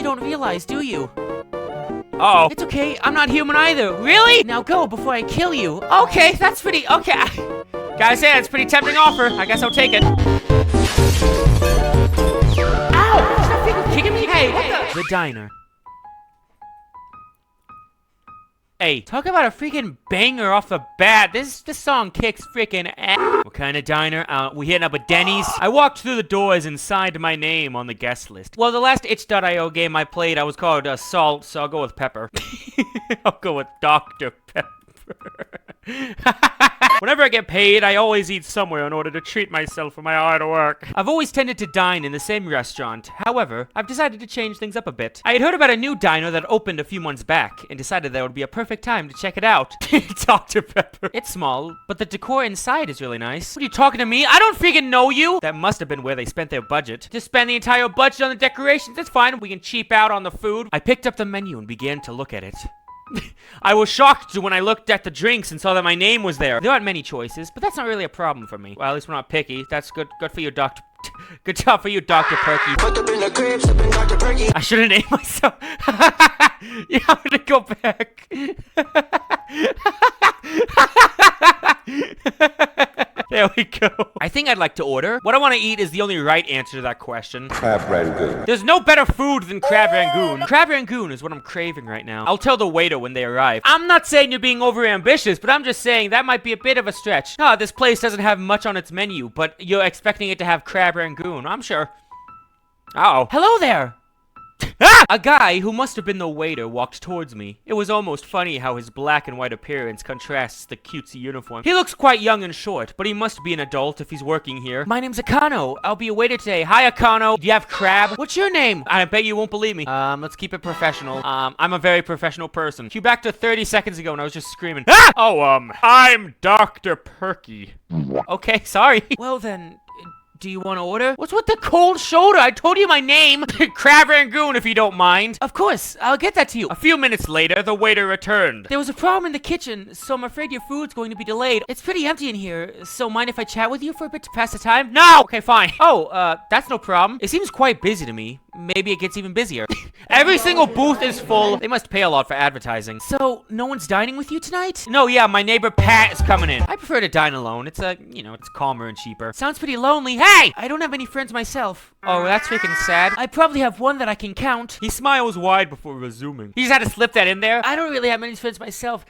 don't realize, do you? Uh-oh. It's okay, I'm not human either. Really? Now go before I kill you. Okay, that's pretty, okay. Gotta say, it's a pretty tempting offer. I guess I'll take it. Ow! Is that thing kicking me? Hey, what the? The diner. Hey, talk about a freaking banger off the bat. This song kicks freaking ass. What kind of diner? We hitting up a Denny's? I walked through the doors and signed my name on the guest list. Well, the last itch.io game I played, I was called Salt, so I'll go with Pepper. I'll go with Dr. Pepper. Whenever I get paid, I always eat somewhere in order to treat myself for my hard work. I've always tended to dine in the same restaurant. However, I've decided to change things up a bit. I had heard about a new diner that opened a few months back and decided that would be a perfect time to check it out. Dr. Pepper. It's small, but the decor inside is really nice. What are you talking to me? I don't freaking know you! That must have been where they spent their budget. Just spend the entire budget on the decorations. That's fine. We can cheap out on the food. I picked up the menu and began to look at it. I was shocked when I looked at the drinks and saw that my name was there. There aren't many choices, but that's not really a problem for me. Well, at least we're not picky. That's good. Good for you, Doctor. Good job for you, Dr. Perky. I should have named myself. Yeah, I'm gonna go back. There we go. I think I'd like to order. What I want to eat is the only right answer to that question. Crab rangoon. There's no better food than crab rangoon. Crab rangoon is what I'm craving right now. I'll tell the waiter when they arrive. I'm not saying you're being over-ambitious, but I'm just saying that might be a bit of a stretch. No, this place doesn't have much on its menu, but you're expecting it to have crab rangoon. I'm sure. Uh-oh. Hello there! Ah! A guy who must have been the waiter walked towards me. It was almost funny how his black and white appearance contrasts the cutesy uniform. He looks quite young and short, but he must be an adult if he's working here. My name's Akano. I'll be a waiter today. Hi, Akano. Do you have crab? What's your name? I bet you won't believe me. Let's keep it professional. I'm a very professional person. Cue back to 30 seconds ago when I was just screaming. Ah! Oh, I'm Dr. Perky. Okay, sorry. Well then... do you want to order? What's with the cold shoulder? I told you my name. Crab rangoon, if you don't mind. Of course, I'll get that to you. A few minutes later, the waiter returned. There was a problem in the kitchen, so I'm afraid your food's going to be delayed. It's pretty empty in here, so mind if I chat with you for a bit to pass the time? No! Okay, fine. Oh, that's no problem. It seems quite busy to me. Maybe it gets even busier. Every single booth is full. They must pay a lot for advertising. So, no one's dining with you tonight? No, yeah, my neighbor Pat is coming in. I prefer to dine alone. It's it's calmer and cheaper. Sounds pretty lonely. Hey! I don't have any friends myself. Oh, that's freaking sad. I probably have one that I can count. He smiles wide before resuming. He just had to slip that in there. I don't really have many friends myself.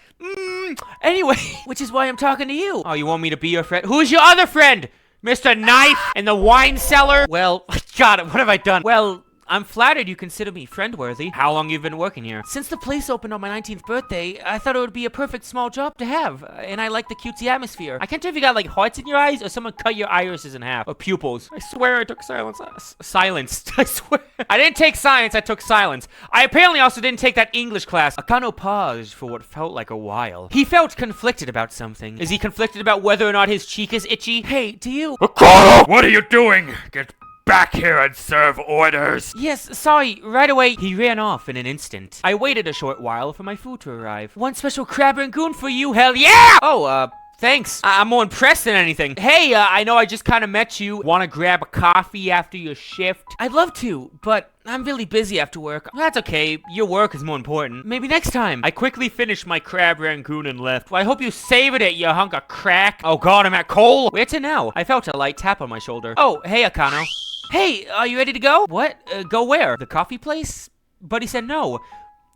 Anyway, which is why I'm talking to you. Oh, you want me to be your friend? Who's your other friend? Mr. Knife in the wine cellar? Well, God, what have I done? Well... I'm flattered you consider me friend-worthy. How long you been working here? Since the place opened on my 19th birthday, I thought it would be a perfect small job to have. And I like the cutesy atmosphere. I can't tell if you got, like, hearts in your eyes or someone cut your irises in half. Or pupils. I swear I took silence. Silence. I swear. I didn't take science, I took silence. I apparently also didn't take that English class. Akano paused for what felt like a while. He felt conflicted about something. Is he conflicted about whether or not his cheek is itchy? Hey, do you... Akano! What are you doing? Get back here and serve orders. Yes, sorry, right away. He ran off in an instant. I waited a short while for my food to arrive. One special crab rangoon for you, hell yeah! Oh, thanks. I'm more impressed than anything. Hey, I know I just kind of met you. Want to grab a coffee after your shift? I'd love to, but I'm really busy after work. That's okay. Your work is more important. Maybe next time. I quickly finished my crab rangoon and left. Well, I hope you savored it, you hunk of crack. Oh God, I'm at coal. Where to now? I felt a light tap on my shoulder. Oh, hey, Akano. Hey, are you ready to go? What? Go where? The coffee place? But he said no.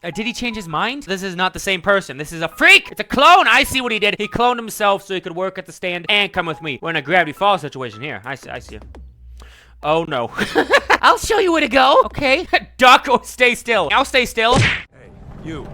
Did he change his mind? This is not the same person. This is a freak! It's a clone! I see what he did. He cloned himself so he could work at the stand and come with me. We're in a gravity falls situation here. I see you. Oh, no. I'll show you where to go. Okay. Duck or stay still. I'll stay still. Hey, you.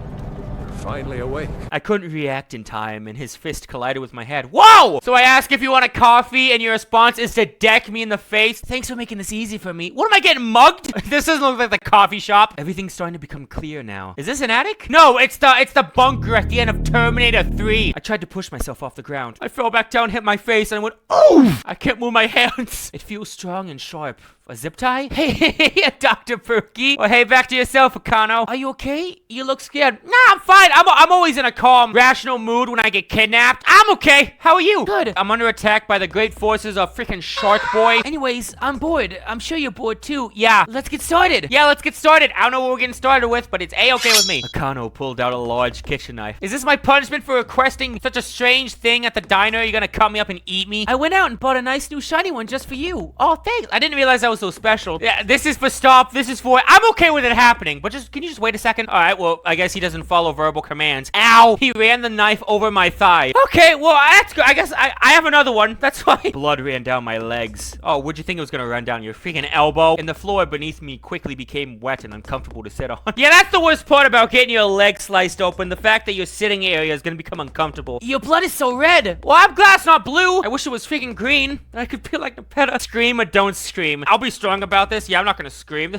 Finally awake. I couldn't react in time, and his fist collided with my head. Whoa! So I ask if you want a coffee, and your response is to deck me in the face? Thanks for making this easy for me. What, am I getting mugged? This doesn't look like the coffee shop. Everything's starting to become clear now. Is this an attic? No, it's the bunker at the end of Terminator 3. I tried to push myself off the ground. I fell back down, hit my face, and I went, oof! I can't move my hands. It feels strong and sharp. A zip tie? Hey, Dr. Perky. Oh, hey, back to yourself, Akano. Are you okay? You look scared. Nah, I'm fine. I'm always in a calm, rational mood when I get kidnapped. I'm okay. How are you? Good. I'm under attack by the great forces of freaking Shark Boy. Anyways, I'm bored. I'm sure you're bored too. Yeah, let's get started. Yeah, let's get started. I don't know what we're getting started with, but it's A-okay with me. Akano pulled out a large kitchen knife. Is this my punishment for requesting such a strange thing at the diner? You're gonna cut me up and eat me? I went out and bought a nice new shiny one just for you. Oh, thanks. I didn't realize that was so special. Yeah, this is for stop. This is for... I'm okay with it happening, but can you just wait a second? All right, well, I guess he doesn't follow verbal commands. Ow! He ran the knife over my thigh. Okay, well, that's good. I guess I have another one. That's fine. Blood ran down my legs. Oh, what'd you think it was gonna run down your freaking elbow? And the floor beneath me quickly became wet and uncomfortable to sit on. Yeah, that's the worst part about getting your leg sliced open. The fact that your sitting area is gonna become uncomfortable. Your blood is so red. Well, I'm glad it's not blue. I wish it was freaking green. I could feel like the peta. Scream or don't scream. I'll be strong about this. Yeah, I'm not gonna scream.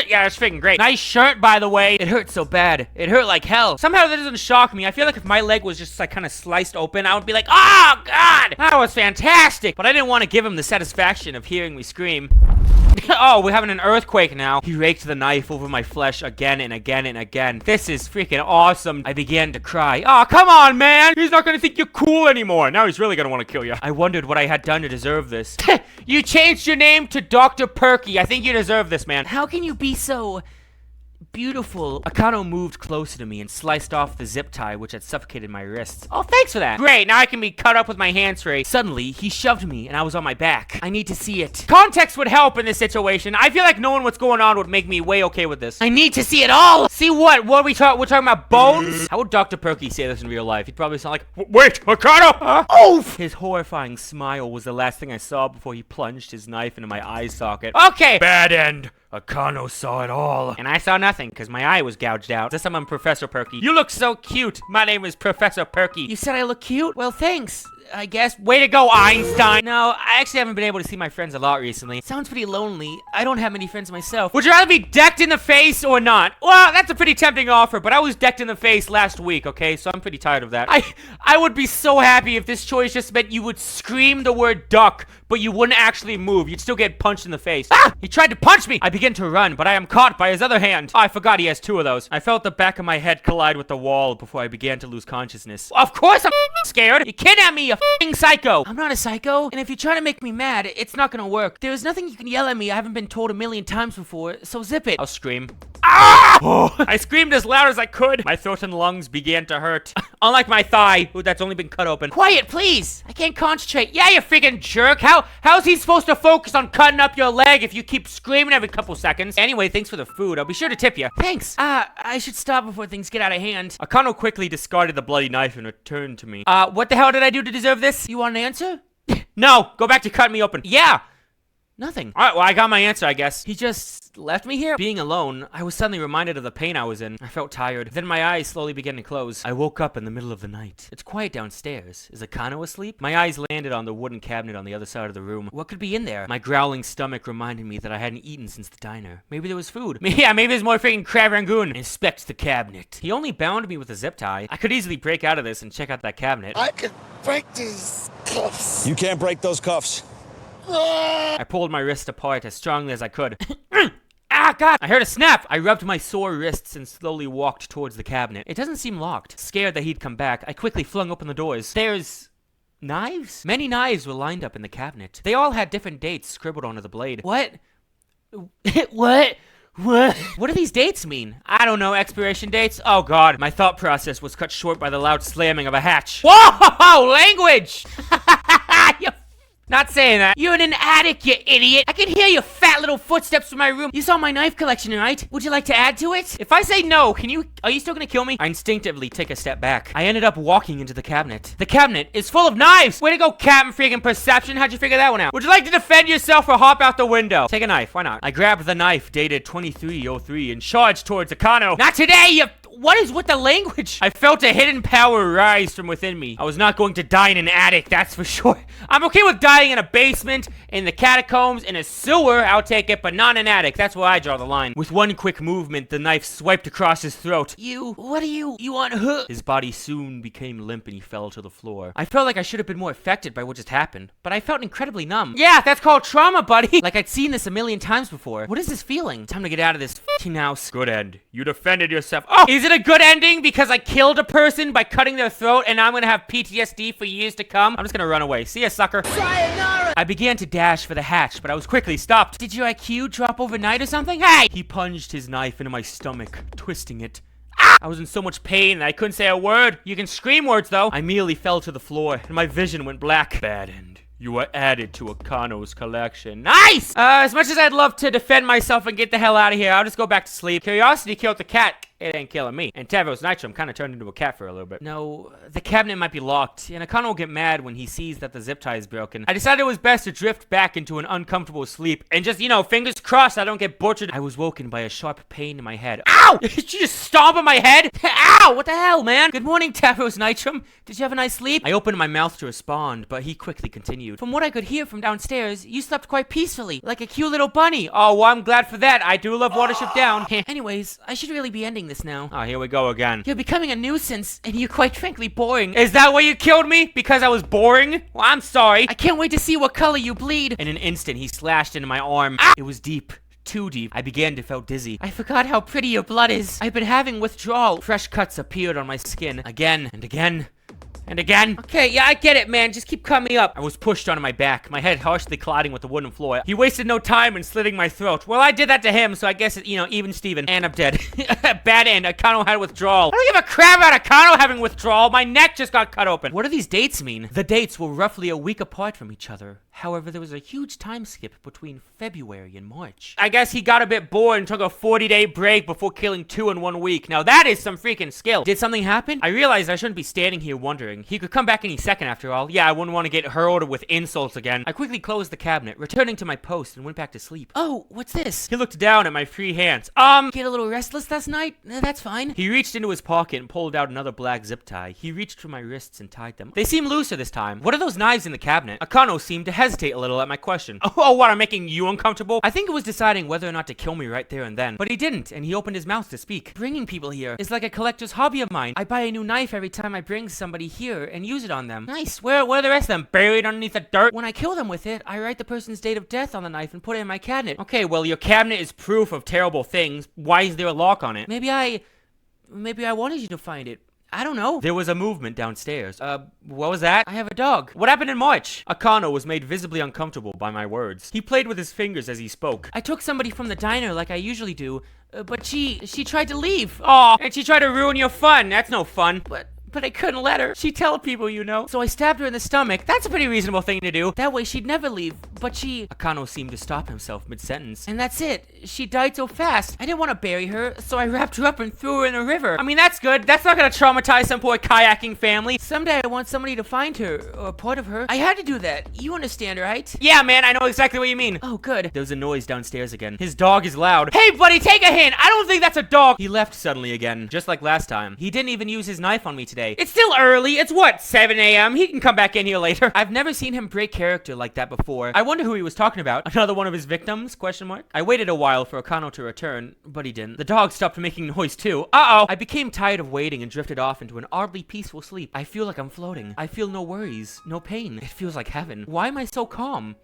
Yeah, that's freaking great. Nice shirt, by the way. It hurt so bad. It hurt like hell. Somehow that doesn't shock me. I feel like if my leg was just like kind of sliced open, I would be like, oh, God, that was fantastic. But I didn't want to give him the satisfaction of hearing me scream. Oh, we're having an earthquake now. He raked the knife over my flesh again and again and again. This is freaking awesome. I began to cry. Oh, come on, man. He's not gonna think you're cool anymore. Now he's really gonna want to kill you. I wondered what I had done to deserve this. You changed your name to Dr. Perky. I think you deserve this, man. How can you be so... beautiful? Akano moved closer to me and sliced off the zip tie which had suffocated my wrists. Oh, thanks for that. Great, now I can be cut up with my hands free. Suddenly, he shoved me and I was on my back. I need to see it. Context would help in this situation. I feel like knowing what's going on would make me way okay with this. I need to see it all. See what? What are we talking? We're talking about bones? How would Dr. Perky say this in real life? He'd probably sound like, wait, Akano! Oof! His horrifying smile was the last thing I saw before he plunged his knife into my eye socket. Okay. Bad end. Akano saw it all. And I saw nothing, because my eye was gouged out. This time I'm Professor Perky. You look so cute. My name is Professor Perky. You said I look cute? Well, thanks. I guess. Way to go, Einstein. No, I actually haven't been able to see my friends a lot recently. Sounds pretty lonely. I don't have many friends myself. Would you rather be decked in the face or not? Well, that's a pretty tempting offer, but I was decked in the face last week, okay? So I'm pretty tired of that. I would be so happy if this choice just meant you would scream the word duck, but you wouldn't actually move. You'd still get punched in the face. Ah! He tried to punch me! I began to run, but I am caught by his other hand. Oh, I forgot he has two of those. I felt the back of my head collide with the wall before I began to lose consciousness. Of course I'm scared. You kidnapped me, you psycho. I'm not a psycho, and if you try to make me mad, it's not gonna work. There's nothing you can yell at me I haven't been told 1,000,000 times before, so zip it. I'll scream. Ah! Oh, I screamed as loud as I could. My throat and lungs began to hurt. Unlike my thigh, that's only been cut open. Quiet, please. I can't concentrate. Yeah, you freaking jerk. How's he supposed to focus on cutting up your leg if you keep screaming every couple seconds? Anyway, thanks for the food. I'll be sure to tip you. Thanks. I should stop before things get out of hand. Akano quickly discarded the bloody knife and returned to me. What the hell did I do to deserve this? You want an answer? No, go back to cutting me open. Yeah. Nothing. All right, well, I got my answer, I guess. He just left me here? Being alone, I was suddenly reminded of the pain I was in. I felt tired. Then my eyes slowly began to close. I woke up in the middle of the night. It's quiet downstairs. Is Akano asleep? My eyes landed on the wooden cabinet on the other side of the room. What could be in there? My growling stomach reminded me that I hadn't eaten since the diner. Maybe there was food. Yeah, maybe there's more freaking crab rangoon. Inspect the cabinet. He only bound me with a zip tie. I could easily break out of this and check out that cabinet. I could break these cuffs. You can't break those cuffs. I pulled my wrist apart as strongly as I could. Ah, God! I heard a snap! I rubbed my sore wrists and slowly walked towards the cabinet. It doesn't seem locked. Scared that he'd come back, I quickly flung open the doors. There's... knives? Many knives were lined up in the cabinet. They all had different dates scribbled onto the blade. What? What? What do these dates mean? I don't know, expiration dates? Oh God, my thought process was cut short by the loud slamming of a hatch. Whoa! Language! You not saying that. You're in an attic, you idiot. I can hear your fat little footsteps from my room. You saw my knife collection, right? Would you like to add to it? If I say no, are you still gonna kill me? I instinctively take a step back. I ended up walking into the cabinet. The cabinet is full of knives. Way to go, Captain freaking Perception. How'd you figure that one out? Would you like to defend yourself or hop out the window? Take a knife, why not? I grabbed the knife dated 2303 and charged towards Akano. Not today, you... What is with the language? I felt a hidden power rise from within me. I was not going to die in an attic, that's for sure. I'm okay with dying in a basement, in the catacombs, in a sewer, I'll take it, but not an attic. That's where I draw the line. With one quick movement, the knife swiped across his throat. You want her? His body soon became limp and he fell to the floor. I felt like I should have been more affected by what just happened, but I felt incredibly numb. Yeah, that's called trauma, buddy. Like I'd seen this a million times before. What is this feeling? Time to get out of this f***ing house. Good end. You defended yourself. Oh! Is it a good ending because I killed a person by cutting their throat and now I'm gonna have PTSD for years to come? I'm just gonna run away. See ya, sucker. Sayonara! I began to dash for the hatch, but I was quickly stopped. Did your IQ drop overnight or something? Hey! He plunged his knife into my stomach, twisting it. Ah! I was in so much pain that I couldn't say a word. You can scream words, though. I merely fell to the floor, and my vision went black. Bad end. You were added to Akano's collection. Nice! As much as I'd love to defend myself and get the hell out of here, I'll just go back to sleep. Curiosity killed the cat. It ain't killing me. And Tavros Nitrum kind of turned into a cat for a little bit. No, the cabinet might be locked, and Akano will get mad when he sees that the zip tie is broken. I decided it was best to drift back into an uncomfortable sleep, and just, you know, fingers crossed I don't get butchered. I was woken by a sharp pain in my head. Ow! Did you just stomp on my head? Ow! What the hell, man? Good morning, Tavros Nitrum. Did you have a nice sleep? I opened my mouth to respond, but he quickly continued. From what I could hear from downstairs, you slept quite peacefully, like a cute little bunny. Oh, well, I'm glad for that. I do love Watership Down. Anyways, I should really be ending this now. Oh, here we go again. You're becoming a nuisance, and you're quite frankly boring. Is that why you killed me? Because I was boring? Well, I'm sorry. I can't wait to see what color you bleed. In an instant, he slashed into my arm. Ah! It was deep. Too deep. I began to feel dizzy. I forgot how pretty your blood is. I've been having withdrawal. Fresh cuts appeared on my skin. Again and again. And again. Okay, yeah, I get it, man. Just keep coming up. I was pushed onto my back, my head harshly colliding with the wooden floor. He wasted no time in slitting my throat. Well, I did that to him, so I guess, you know, even Steven. And I'm dead. Bad end. Akano had withdrawal. I don't give a crap about Akano having withdrawal. My neck just got cut open. What do these dates mean? The dates were roughly a week apart from each other. However, there was a huge time skip between February and March. I guess he got a bit bored and took a 40-day break before killing 2 in 1 week. Now that is some freaking skill. Did something happen? I realized I shouldn't be standing here wondering. He could come back any second after all. Yeah, I wouldn't want to get hurled with insults again. I quickly closed the cabinet, returning to my post, and went back to sleep. Oh, what's this? He looked down at my free hands. Get a little restless last night? That's fine. He reached into his pocket and pulled out another black zip tie. He reached for my wrists and tied them. They seem looser this time. What are those knives in the cabinet? Akano seemed to hesitate a little at my question. Oh, what, I'm making you uncomfortable? I think it was deciding whether or not to kill me right there and then. But he didn't, and he opened his mouth to speak. Bringing people here is like a collector's hobby of mine. I buy a new knife every time I bring somebody here and use it on them. Nice. Where are the rest of them? Buried underneath the dirt? When I kill them with it, I write the person's date of death on the knife and put it in my cabinet. Okay, well, your cabinet is proof of terrible things. Why is there a lock on it? Maybe I wanted you to find it. I don't know. There was a movement downstairs. What was that? I have a dog. What happened in March? Akano was made visibly uncomfortable by my words. He played with his fingers as he spoke. I took somebody from the diner like I usually do, but she tried to leave. Aw, and she tried to ruin your fun. That's no fun. But I couldn't let her. She'd tell people, you know. So I stabbed her in the stomach. That's a pretty reasonable thing to do. That way she'd never leave. But Akano seemed to stop himself mid-sentence. And that's it. She died so fast. I didn't want to bury her, so I wrapped her up and threw her in the river. I mean, that's good. That's not gonna traumatize some poor kayaking family. Someday I want somebody to find her, or part of her. I had to do that. You understand, right? Yeah, man, I know exactly what you mean. Oh, good. There was a noise downstairs again. His dog is loud. Hey, buddy, take a hint. I don't think that's a dog. He left suddenly again, just like last time. He didn't even use his knife on me today. It's still early. It's what, 7 a.m.? He can come back in here later. I've never seen him break character like that before. I wonder who he was talking about. Another one of his victims? Question mark. I waited a while for Akano to return, but he didn't. The dog stopped making noise too. Uh-oh. I became tired of waiting and drifted off into an oddly peaceful sleep. I feel like I'm floating. I feel no worries, no pain. It feels like heaven. Why am I so calm?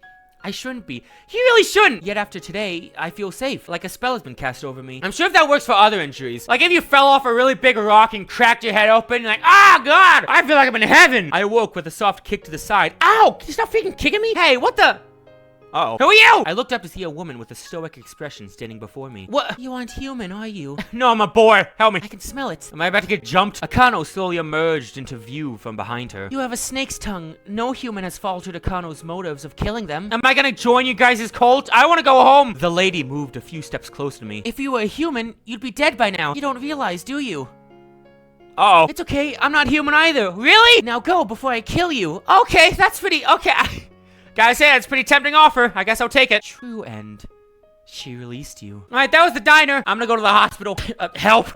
I shouldn't be. He really shouldn't! Yet after today, I feel safe, like a spell has been cast over me. I'm sure if that works for other injuries. Like if you fell off a really big rock and cracked your head open, like, ah, God! I feel like I'm in heaven! I awoke with a soft kick to the side. Ow! Can you stop freaking kicking me? Hey, what the? Uh-oh. Who are you? I looked up to see a woman with a stoic expression standing before me. What? You aren't human, are you? No, I'm a boar. Help me. I can smell it. Am I about to get jumped? Akano slowly emerged into view from behind her. You have a snake's tongue. No human has faltered Akano's motives of killing them. Am I gonna join you guys' cult? I wanna go home. The lady moved a few steps closer to me. If you were a human, you'd be dead by now. You don't realize, do you? Uh-oh. It's okay. I'm not human either. Really? Now go before I kill you. Okay, that's pretty... Okay. Gotta say, it's a pretty tempting offer. I guess I'll take it. True end. She released you. Alright, that was the diner. I'm gonna go to the hospital. Help.